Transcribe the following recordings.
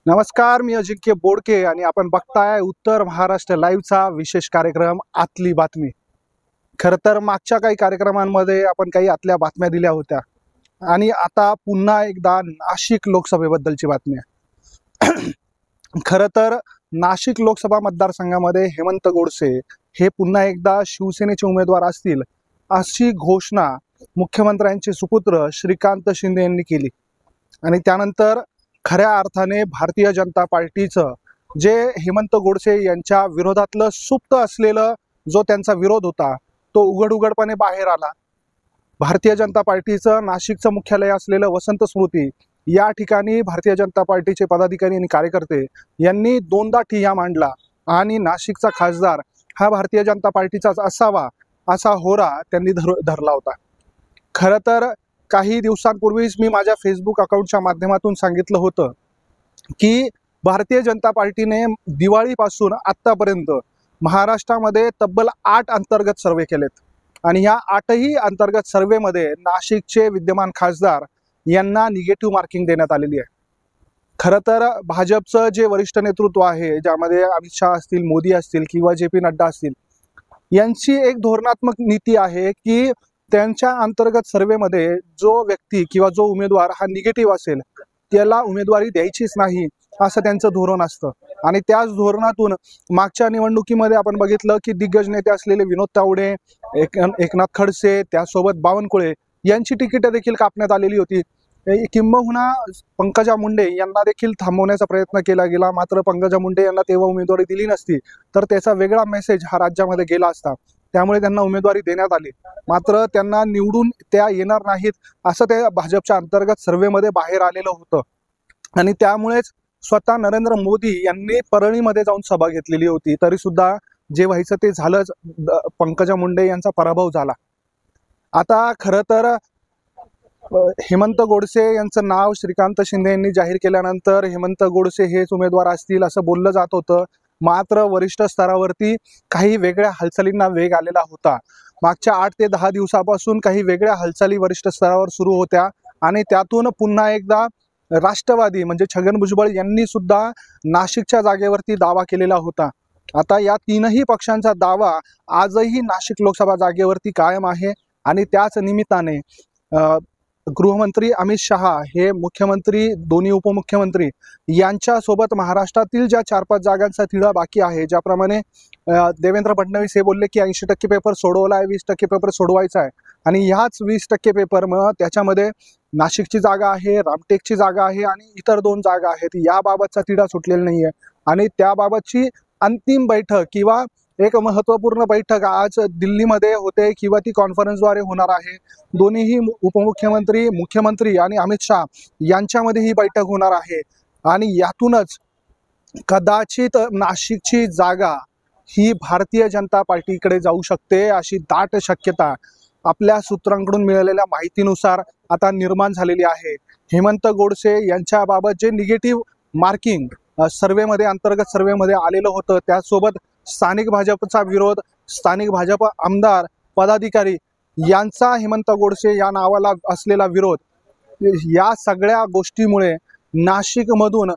नमस्कार, मी अजिंक्य बोडके आणि आपण बघताय उत्तर महाराष्ट्र लाईव्हचा विशेष कार्यक्रम आतली बातमी. खरं तर मागच्या काही कार्यक्रमांमध्ये आपण काही आतल्या बातम्या दिल्या होत्या आणि आता पुन्हा एकदा नाशिक लोकसभेबद्दलची बातमी आहे. खरं तर नाशिक लोकसभा मतदारसंघामध्ये हेमंत गोडसे हे पुन्हा एकदा शिवसेनेचे उमेदवार असतील अशी घोषणा मुख्यमंत्र्यांचे सुपुत्र श्रीकांत शिंदे यांनी केली. आणि त्यानंतर खऱ्या अर्थाने भारतीय जनता पार्टीचं जे हेमंत गोडसे यांच्या विरोधातलं सुप्त असलेलं जो त्यांचा विरोध होता तो उघडपणे बाहेर आला. भारतीय जनता पार्टीचं नाशिकचं मुख्यालय असलेलं वसंत स्मृती या ठिकाणी भारतीय जनता पार्टीचे पदाधिकारी आणि कार्यकर्ते यांनी दोनदा ठिय्या मांडला आणि नाशिकचा खासदार हा भारतीय जनता पार्टीचाच असावा असा होरा त्यांनी धरला होता. खरं तर काही दिवसांपूर्वीच मी माझ्या फेसबुक अकाउंटच्या माध्यमातून सांगितलं होतं की भारतीय जनता पार्टीने दिवाळीपासून आत्तापर्यंत महाराष्ट्रामध्ये तब्बल 8 अंतर्गत सर्वे केलेत आणि या 8ही अंतर्गत सर्वेमध्ये नाशिकचे विद्यमान खासदार यांना निगेटिव्ह मार्किंग देण्यात आलेली आहे. खरं तर भाजपचं जे वरिष्ठ नेतृत्व आहे, ज्यामध्ये अमित शहा असतील, मोदी असतील किंवा जे पी नड्डा असतील, यांची एक धोरणात्मक नीती आहे की त्यांच्या अंतर्गत सर्वेमध्ये जो व्यक्ती किंवा जो उमेदवार हा निगेटिव्ह असेल त्याला उमेदवारी द्यायचीच नाही असं त्यांचं धोरण असतं. आणि त्याच धोरणातून मागच्या निवडणुकीमध्ये आपण बघितलं की दिग्गज नेते असलेले विनोद तावडे, एकनाथ खडसे, त्यासोबत बावनकुळे यांची तिकीटं देखील कापण्यात आलेली होती. किंबहुना पंकजा मुंडे यांना देखील थांबवण्याचा प्रयत्न केला गेला, मात्र पंकजा मुंडे यांना तेव्हा उमेदवारी दिली नसती तर त्याचा वेगळा मेसेज हा राज्यामध्ये गेला असता. त्यामुळे त्यांना उमेदवारी देण्यात आली, मात्र त्यांना निवडून त्या येणार नाहीत असं त्या भाजपच्या अंतर्गत सर्वेमध्ये बाहेर आलेलं होतं. आणि त्यामुळेच स्वतः नरेंद्र मोदी यांनी परळीमध्ये जाऊन सभा घेतलेली होती, तरी सुद्धा जे व्हायचं ते झालंच. पंकजा मुंडे यांचा पराभव झाला. आता खरं तर हेमंत गोडसे यांचं नाव श्रीकांत शिंदे यांनी जाहीर केल्यानंतर हेमंत गोडसे हेच उमेदवार असतील असं बोललं जात होतं. मात्र वरिष्ठ स्तरावरती काही वेगळ्या हालचालींना वेग आलेला होता. मागच्या 8 ते 10 दिवसापासून काही वेगळ्या हालचाली वरिष्ठ स्तरावर सुरू होत्या आणि त्यातून पुन्हा एकदा राष्ट्रवादी म्हणजे छगन भुजबळ यांनी सुद्धा नाशिकच्या जागेवरती दावा केलेला होता. आता या तीनही पक्षांचा दावा आजही नाशिक लोकसभा जागेवरती कायम आहे आणि त्याच निमित्ताने गृहमंत्री अमित शहा हे मुख्यमंत्री, दोन्ही उपमुख्यमंत्री यांच्यासोबत महाराष्ट्रातील ज्या 4-5 जागांचा तिढा बाकी आहे, ज्याप्रमाणे देवेंद्र फडणवीस हे बोलले की 80% पेपर सोडवला आहे, 20% पेपर सोडवायचा आहे आणि ह्याच 20% पेपर मग त्याच्यामध्ये नाशिकची जागा आहे, रामटेकची जागा आहे आणि इतर 2 जागा आहेत. याबाबतचा तिढा सुटलेला नाही आहे आणि त्याबाबतची अंतिम बैठक किंवा एक महत्त्वपूर्ण बैठक आज दिल्लीमध्ये होते किंवा ती कॉन्फरन्सद्वारे होणार आहे. दोन्हीही उपमुख्यमंत्री, मुख्यमंत्री आणि अमित शहा यांच्यामध्ये ही बैठक होणार आहे आणि यातूनच कदाचित नाशिकची जागा ही भारतीय जनता पार्टीकडे जाऊ शकते अशी दाट शक्यता आपल्या सूत्रांकडून मिळालेल्या माहितीनुसार आता निर्माण झालेली आहे. हेमंत गोडसे यांच्याबाबत जे निगेटिव्ह मार्किंग सर्वेमध्ये, अंतर्गत सर्वेमध्ये आलेलं होतं, त्यासोबत स्थानिक भाजपचा विरोध, स्थानिक भाजप आमदार, पदाधिकारी यांचा हेमंत गोडसे या नावाला असलेला विरोध, या सगळ्या गोष्टीमुळे नाशिकमधून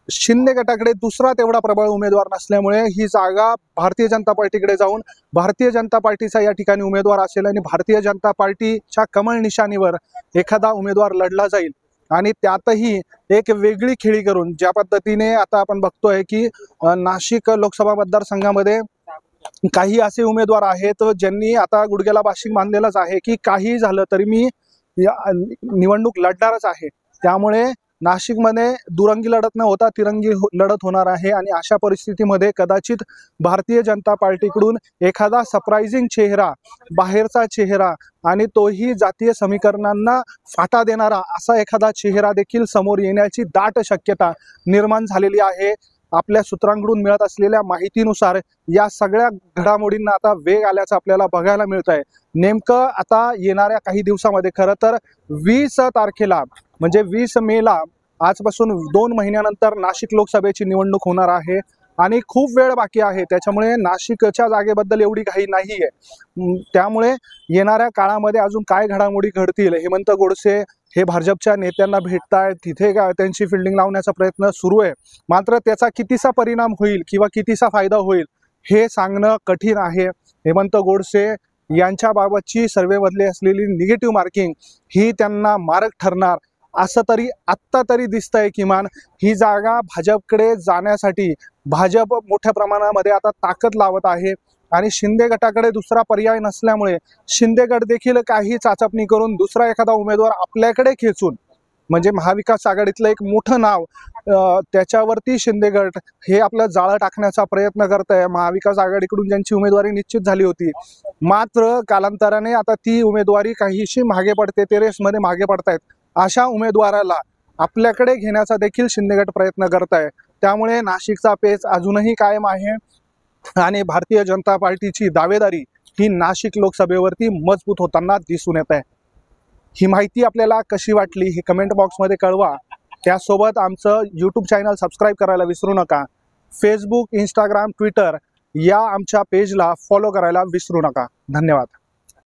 शिंदे गटाकडे दुसरा तेवढा प्रबळ उमेदवार नसल्यामुळे ही जागा भारतीय जनता पार्टीकडे जाऊन भारतीय जनता पार्टीचा या ठिकाणी उमेदवार असेल आणि भारतीय जनता पार्टीच्या कमळ निशाणीवर एखादा उमेदवार लढला जाईल. आणि त्यातही एक वेगळी खेळी करून ज्या पद्धतीने आता आपण बघतोय की नाशिक लोकसभा मतदारसंघामध्ये काही असे उमेदवार आहेत ज्यांनी आता गुडघ्याला बाशिंग बांधलेलंच आहे की काही झालं तरी मी निवडणूक लढणारच आहे. त्यामुळे नाशिकमध्ये दुरंगी लढत न होता तिरंगी लढत होणार आहे आणि अशा परिस्थितीमध्ये कदाचित भारतीय जनता पार्टीकडून एखादा सरप्राइझिंग चेहरा, बाहेरचा चेहरा आणि तोही जातीय समीकरणांना फाटा देणारा असा एखादा चेहरा देखील समोर येण्याची दाट शक्यता निर्माण झालेली आहे. आपल्या सूत्रांकडून मिळत असलेल्या माहितीनुसार या सगळ्या घडामोडींना आता वेग आल्याचं आपल्याला बघायला मिळत आहे. नेमकं आता येणाऱ्या काही दिवसामध्ये खरं तर 20 तारखेला म्हणजे 20 मेला आजपासून 2 महिन्यानंतर नाशिक लोकसभेची निवडणूक होणार आहे आणि खूप वेळ बाकी आहे. त्याच्यामुळे नाशिकच्या जागेबद्दल एवढी घाई नाही आहे. त्यामुळे येणाऱ्या काळामध्ये अजून काय घडामोडी घडतील, हेमंत गोडसे हे भाजपच्या नेत्यांना भेटतायत, तिथे त्यांची फिल्डिंग लावण्याचा प्रयत्न सुरू आहे. मात्र त्याचा कितीसा परिणाम होईल किंवा कितीसा फायदा होईल हे सांगणं कठीण आहे. हेमंत गोडसे यांच्या बाबतची सर्वेमधली असलेली निगेटिव्ह मार्किंग ही त्यांना मारक ठरणार असं तरी आत्ता तरी दिसतंय. किमान ही जागा भाजपकडे जाण्यासाठी भाजप मोठ्या प्रमाणामध्ये आता ताकद लावत आहे आणि शिंदे गटाकडे दुसरा पर्याय नसल्यामुळे शिंदे गट देखील काही चाचपणी करून दुसरा एखादा उमेदवार आपल्याकडे खेचून, म्हणजे महाविकास आघाडीतलं एक मोठं नाव त्याच्यावरती शिंदे गट हे आपलं जाळं टाकण्याचा प्रयत्न करत आहे. महाविकास आघाडीकडून ज्यांची उमेदवारी निश्चित झाली होती, मात्र कालांतराने आता ती उमेदवारी काहीशी मागे पडते, ते रेसमध्ये मागे पडतायत. अशा उमेदवाराला आपल्याकडे घेण्याचा देखील शिंदे गट प्रयत्न करत आहे. त्यामुळे नाशिकचा पेच अजूनही कायम आहे आणि भारतीय जनता पार्टीची दावेदारी ही नाशिक लोकसभेवरती मजबूत होताना दिसून येत आहे. ही माहिती आपल्याला कशी वाटली हे कमेंट बॉक्समध्ये कळवा. त्यासोबत आमचं यूट्यूब चॅनल सबस्क्राईब करायला विसरू नका. फेसबुक, इंस्टाग्राम, ट्विटर या आमच्या पेजला फॉलो करायला विसरू नका. धन्यवाद.